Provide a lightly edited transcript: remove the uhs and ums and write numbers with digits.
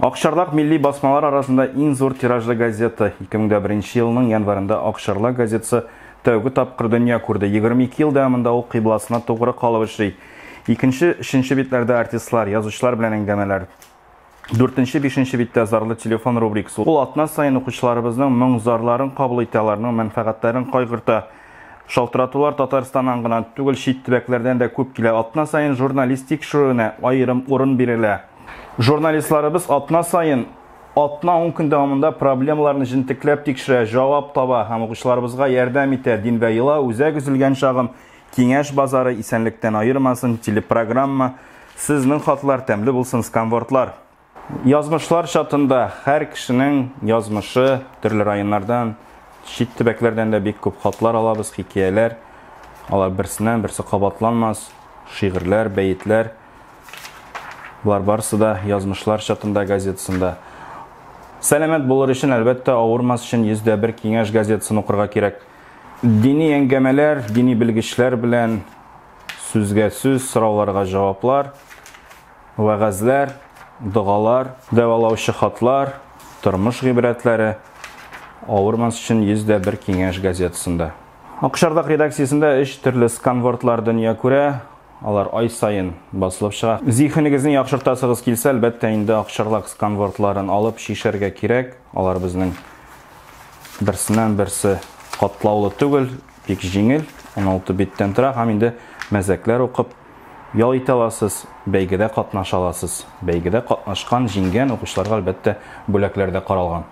Акчарлак милли басмалар арасында иң зур тиражлы газета 2001 елның январында Акчарлак газетасы тәүге тапкыр дөнья күрде. 22 ел дәвамында ул кыйбласына тугры калып эшли. Икенче, өченче битләрдә артистлар, язучылар белән әңгәмәләр. 4-5 биттә зарлы телефон рубрикасы. Ул атна сайын укучыларыбызның моң зарларын кабул итә, аларның мәнфәгатьләрен кайгырта. Шалтыратулар Татарстаннан гына түгел, чит төбәкләрдән дә күп килә. Атна сайын журналистик шуына аерым урын бирелә. Журналистларыбыз атна сайын, атна 10 көн дәвамында проблемаларны җентекләп тикшерә, җавап таба һәм укучыларыбызга ярдәм итә. Дин вә йола, үзәк үзелгән шагым, киңәш базары исәнлектән айырмасын, телепрограмма, сезнең хатлар тәмле булсын, сканвордлар. Язмышлар чатында һәр кешенең язмышы, төрле районнардан, чит төбәкләрдән дә бик күп хатлар алабыз, хикәяләр. Алар берсеннән берсе кабатланмас, шигырьләр, бәйетләр. Булар барысы да язмышлар чатында газетасында. Сәламәт булыр өчен, әлбәттә, авырмас өчен 101 киңәш газетасын укырга кирәк. Дини әңгәмәләр, дини белгечләр белән сүзгә сүз, сорауларга җаваплар, вәгазьләр, дугалар, дәвалаучы хатлар, тормыш гыйбрәтләре. Авырмас өчен 101 киңәш газетасында. Акчарлак редакциясендә 3 төрле сканвордлар дөнья күрә. Алар ай сайын басылып чыга. Зихнегезне яхшыртасыгыз килсә, әлбәттә инде Акчарлак сканвордларын алып шишәргә кирәк. Алар безнең берсеннән берсе катлаулы түгел, бик җиңел, 16 биттән тора һәм инде мәзәкләр укып ял итә аласыз, бәйгедә катнаша аласыз. Бәйгедә катнашкан, җиңгән укучыларга әлбәттә бүләкләр дә каралган.